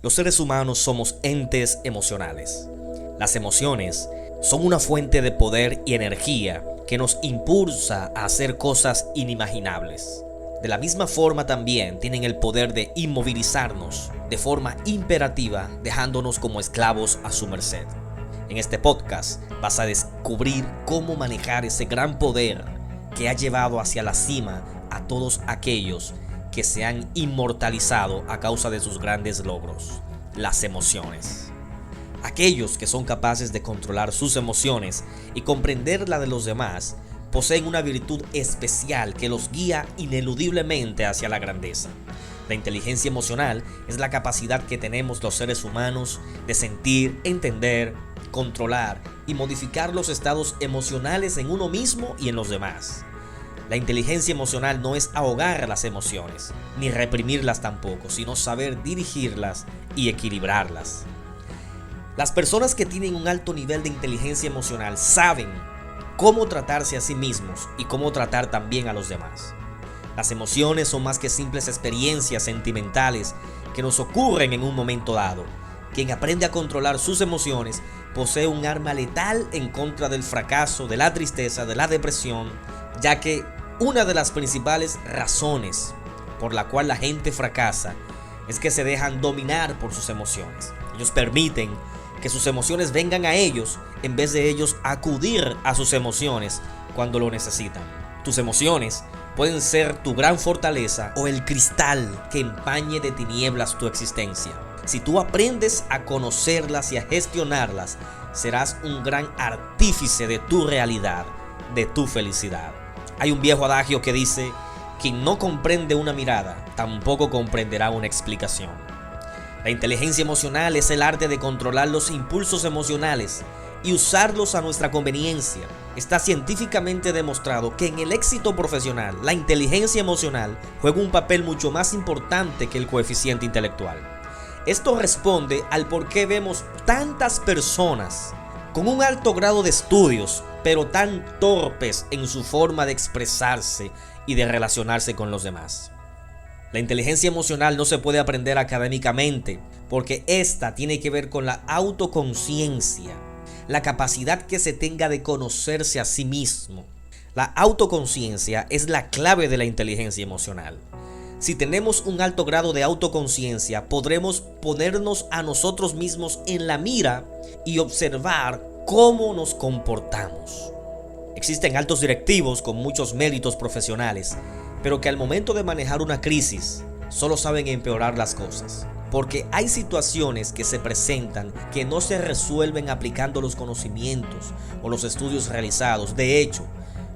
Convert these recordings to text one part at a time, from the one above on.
Los seres humanos somos entes emocionales. Las emociones son una fuente de poder y energía que nos impulsa a hacer cosas inimaginables. De la misma forma también tienen el poder de inmovilizarnos de forma imperativa, dejándonos como esclavos a su merced. En este podcast vas a descubrir cómo manejar ese gran poder que ha llevado hacia la cima a todos aquellos que se han inmortalizado a causa de sus grandes logros, las emociones. Aquellos que son capaces de controlar sus emociones y comprender la de los demás poseen una virtud especial que los guía ineludiblemente hacia la grandeza. La inteligencia emocional es la capacidad que tenemos los seres humanos de sentir, entender, controlar y modificar los estados emocionales en uno mismo y en los demás. La inteligencia emocional no es ahogar las emociones, ni reprimirlas tampoco, sino saber dirigirlas y equilibrarlas. Las personas que tienen un alto nivel de inteligencia emocional saben cómo tratarse a sí mismos y cómo tratar también a los demás. Las emociones son más que simples experiencias sentimentales que nos ocurren en un momento dado. Quien aprende a controlar sus emociones posee un arma letal en contra del fracaso, de la tristeza, de la depresión, ya que una de las principales razones por la cual la gente fracasa es que se dejan dominar por sus emociones. Ellos permiten que sus emociones vengan a ellos en vez de ellos acudir a sus emociones cuando lo necesitan. Tus emociones pueden ser tu gran fortaleza o el cristal que empañe de tinieblas tu existencia. Si tú aprendes a conocerlas y a gestionarlas, serás un gran artífice de tu realidad, de tu felicidad. Hay un viejo adagio que dice: quien no comprende una mirada, tampoco comprenderá una explicación. La inteligencia emocional es el arte de controlar los impulsos emocionales y usarlos a nuestra conveniencia. Está científicamente demostrado que en el éxito profesional, la inteligencia emocional juega un papel mucho más importante que el coeficiente intelectual. Esto responde al por qué vemos tantas personas con un alto grado de estudios, pero tan torpes en su forma de expresarse y de relacionarse con los demás. La inteligencia emocional no se puede aprender académicamente, porque esta tiene que ver con la autoconciencia, la capacidad que se tenga de conocerse a sí mismo. La autoconciencia es la clave de la inteligencia emocional. Si tenemos un alto grado de autoconciencia, podremos ponernos a nosotros mismos en la mira y observar cómo nos comportamos. Existen altos directivos con muchos méritos profesionales, pero que al momento de manejar una crisis solo saben empeorar las cosas. Porque hay situaciones que se presentan que no se resuelven aplicando los conocimientos o los estudios realizados. De hecho,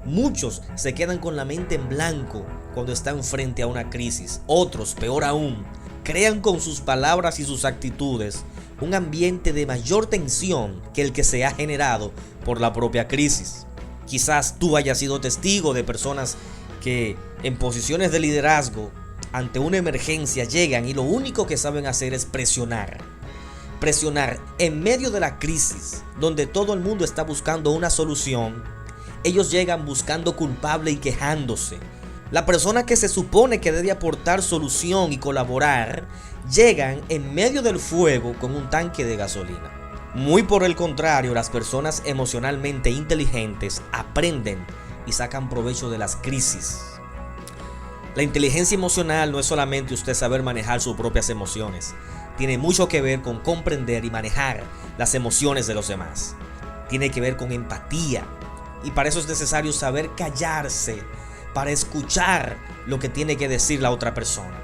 muchos se quedan con la mente en blanco cuando están frente a una crisis. Otros, peor aún, crean con sus palabras y sus actitudes un ambiente de mayor tensión que el que se ha generado por la propia crisis. Quizás tú hayas sido testigo de personas que en posiciones de liderazgo ante una emergencia llegan y lo único que saben hacer es presionar en medio de la crisis, donde todo el mundo está buscando una solución. Ellos llegan buscando culpable y quejándose. La persona que se supone que debe aportar solución y colaborar, llegan en medio del fuego con un tanque de gasolina. Muy por el contrario, las personas emocionalmente inteligentes aprenden y sacan provecho de las crisis. La inteligencia emocional no es solamente usted saber manejar sus propias emociones. Tiene mucho que ver con comprender y manejar las emociones de los demás. Tiene que ver con empatía. Y para eso es necesario saber callarse, para escuchar lo que tiene que decir la otra persona.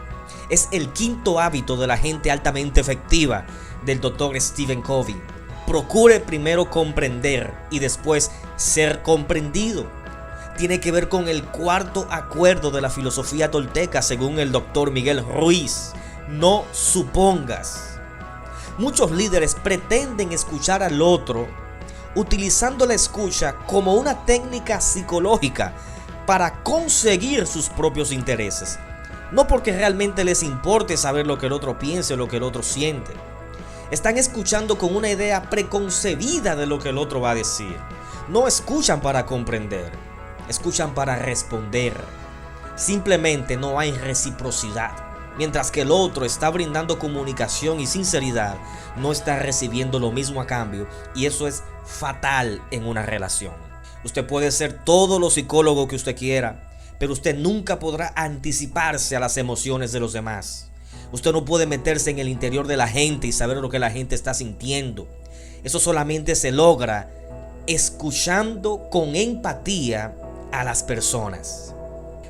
Es el quinto hábito de la gente altamente efectiva del Dr. Stephen Covey. Procure primero comprender y después ser comprendido. Tiene que ver con el cuarto acuerdo de la filosofía tolteca según el Dr. Miguel Ruiz. No supongas. Muchos líderes pretenden escuchar al otro utilizando la escucha como una técnica psicológica para conseguir sus propios intereses. No porque realmente les importe saber lo que el otro piensa o lo que el otro siente. Están escuchando con una idea preconcebida de lo que el otro va a decir. No escuchan para comprender, escuchan para responder. Simplemente no hay reciprocidad. mientras que el otro está brindando comunicación y sinceridad, no está recibiendo lo mismo a cambio, y eso es fatal en una relación. Usted puede ser todo lo psicólogo que usted quiera, pero usted nunca podrá anticiparse a las emociones de los demás. Usted no puede meterse en el interior de la gente y saber lo que la gente está sintiendo. Eso solamente se logra escuchando con empatía a las personas.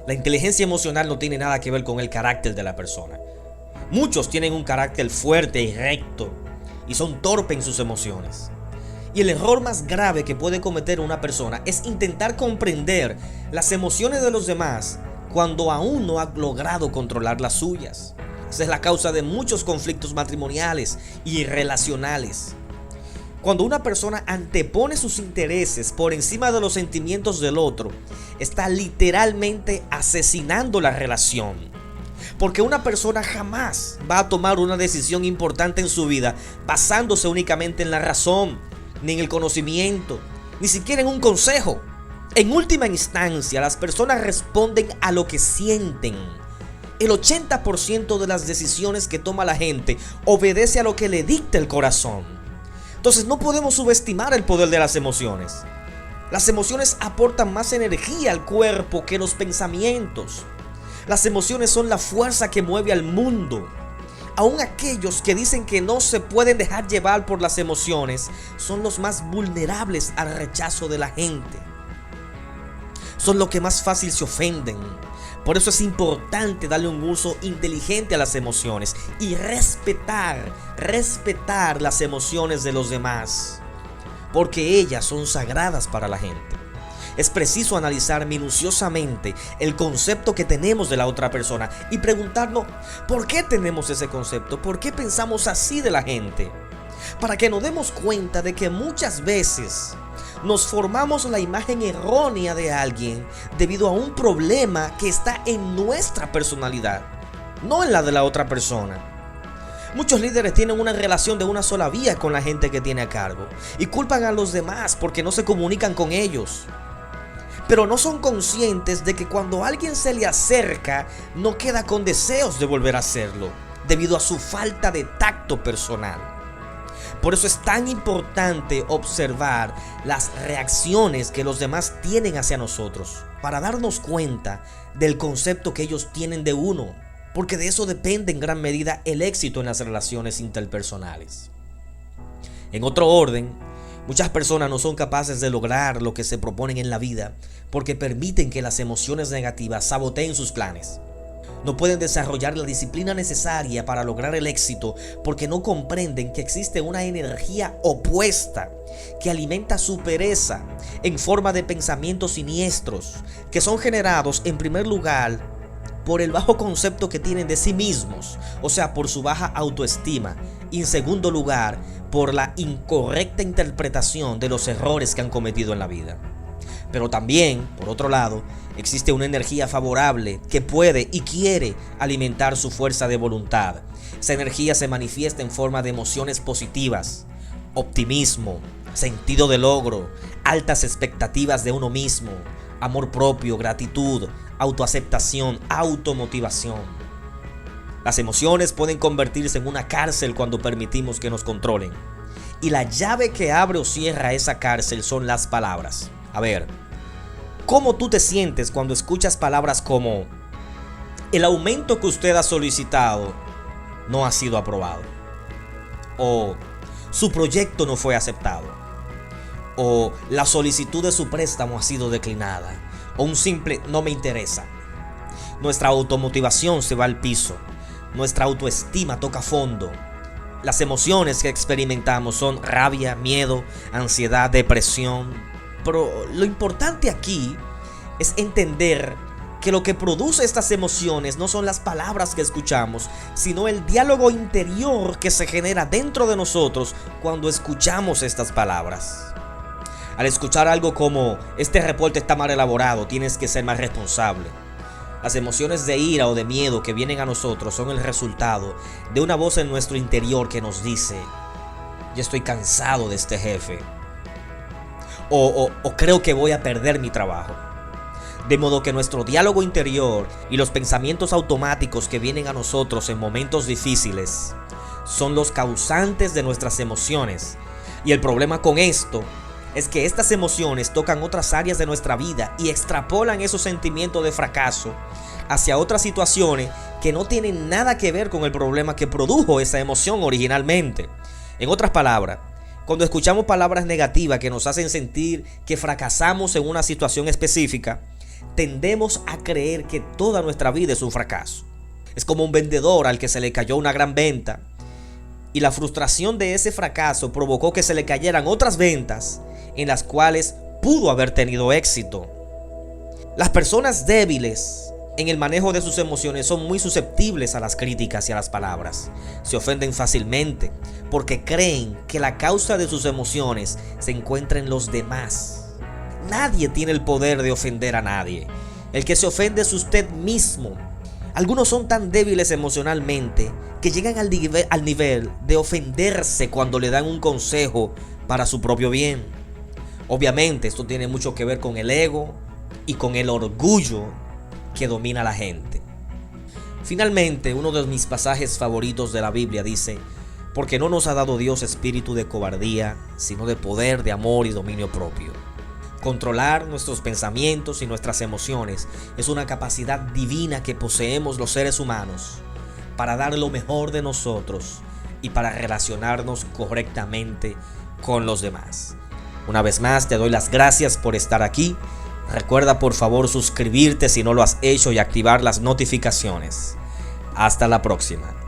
La inteligencia emocional no tiene nada que ver con el carácter de la persona. Muchos tienen un carácter fuerte y recto y son torpes en sus emociones. Y el error más grave que puede cometer una persona es intentar comprender las emociones de los demás cuando aún no ha logrado controlar las suyas. Esa es la causa de muchos conflictos matrimoniales y relacionales. Cuando una persona antepone sus intereses por encima de los sentimientos del otro, está literalmente asesinando la relación. Porque una persona jamás va a tomar una decisión importante en su vida basándose únicamente en la razón, ni en el conocimiento, ni siquiera en un consejo. En última instancia, las personas responden a lo que sienten. El 80% de las decisiones que toma la gente obedece a lo que le dicta el corazón. Entonces no podemos subestimar el poder de las emociones. Las emociones aportan más energía al cuerpo que los pensamientos. Las emociones son la fuerza que mueve al mundo. Aún aquellos que dicen que no se pueden dejar llevar por las emociones son los más vulnerables al rechazo de la gente. Son los que más fácil se ofenden. Por eso es importante darle un uso inteligente a las emociones y respetar las emociones de los demás, porque ellas son sagradas para la gente. Es preciso analizar minuciosamente el concepto que tenemos de la otra persona y preguntarnos ¿por qué tenemos ese concepto? ¿Por qué pensamos así de la gente? Para que nos demos cuenta de que muchas veces nos formamos la imagen errónea de alguien debido a un problema que está en nuestra personalidad, no en la de la otra persona. Muchos líderes tienen una relación de una sola vía con la gente que tiene a cargo y culpan a los demás porque no se comunican con ellos. Pero no son conscientes de que cuando alguien se le acerca, no queda con deseos de volver a hacerlo, debido a su falta de tacto personal. Por eso es tan importante observar las reacciones que los demás tienen hacia nosotros, para darnos cuenta del concepto que ellos tienen de uno, porque de eso depende en gran medida el éxito en las relaciones interpersonales. En otro orden, muchas personas no son capaces de lograr lo que se proponen en la vida porque permiten que las emociones negativas saboteen sus planes. No pueden desarrollar la disciplina necesaria para lograr el éxito porque no comprenden que existe una energía opuesta que alimenta su pereza en forma de pensamientos siniestros que son generados en primer lugar por el bajo concepto que tienen de sí mismos, o sea, por su baja autoestima, y en segundo lugar por la incorrecta interpretación de los errores que han cometido en la vida. Pero también, por otro lado, existe una energía favorable que puede y quiere alimentar su fuerza de voluntad. Esa energía se manifiesta en forma de emociones positivas, optimismo, sentido de logro, altas expectativas de uno mismo, amor propio, gratitud, autoaceptación, automotivación. Las emociones pueden convertirse en una cárcel cuando permitimos que nos controlen. Y la llave que abre o cierra esa cárcel son las palabras. A ver, ¿cómo tú te sientes cuando escuchas palabras como el aumento que usted ha solicitado no ha sido aprobado? O su proyecto no fue aceptado. O la solicitud de su préstamo ha sido declinada. O un simple no me interesa. Nuestra automotivación se va al piso. Nuestra autoestima toca fondo. Las emociones que experimentamos son rabia, miedo, ansiedad, depresión. Pero lo importante aquí es entender que lo que produce estas emociones no son las palabras que escuchamos, sino el diálogo interior que se genera dentro de nosotros cuando escuchamos estas palabras. Al escuchar algo como este reporte está mal elaborado, tienes que ser más responsable. Las emociones de ira o de miedo que vienen a nosotros son el resultado de una voz en nuestro interior que nos dice: yo estoy cansado de este jefe. O creo que voy a perder mi trabajo. De modo que nuestro diálogo interior y los pensamientos automáticos que vienen a nosotros en momentos difíciles son los causantes de nuestras emociones. Y el problema con esto es que estas emociones tocan otras áreas de nuestra vida y extrapolan esos sentimientos de fracaso hacia otras situaciones que no tienen nada que ver con el problema que produjo esa emoción originalmente. En otras palabras, cuando escuchamos palabras negativas que nos hacen sentir que fracasamos en una situación específica, tendemos a creer que toda nuestra vida es un fracaso. Es como un vendedor al que se le cayó una gran venta y la frustración de ese fracaso provocó que se le cayeran otras ventas en las cuales pudo haber tenido éxito. Las personas débiles en el manejo de sus emociones son muy susceptibles a las críticas y a las palabras. Se ofenden fácilmente porque creen que la causa de sus emociones se encuentra en los demás. Nadie tiene el poder de ofender a nadie. El que se ofende es usted mismo. Algunos son tan débiles emocionalmente que llegan al nivel de ofenderse cuando le dan un consejo para su propio bien. Obviamente esto tiene mucho que ver con el ego y con el orgullo que domina a la gente. Finalmente, uno de mis pasajes favoritos de la Biblia dice: porque no nos ha dado Dios espíritu de cobardía, sino de poder, de amor y dominio propio. Controlar nuestros pensamientos y nuestras emociones es una capacidad divina que poseemos los seres humanos para dar lo mejor de nosotros y para relacionarnos correctamente con los demás. Una vez más, te doy las gracias por estar aquí. Recuerda por favor suscribirte si no lo has hecho y activar las notificaciones. Hasta la próxima.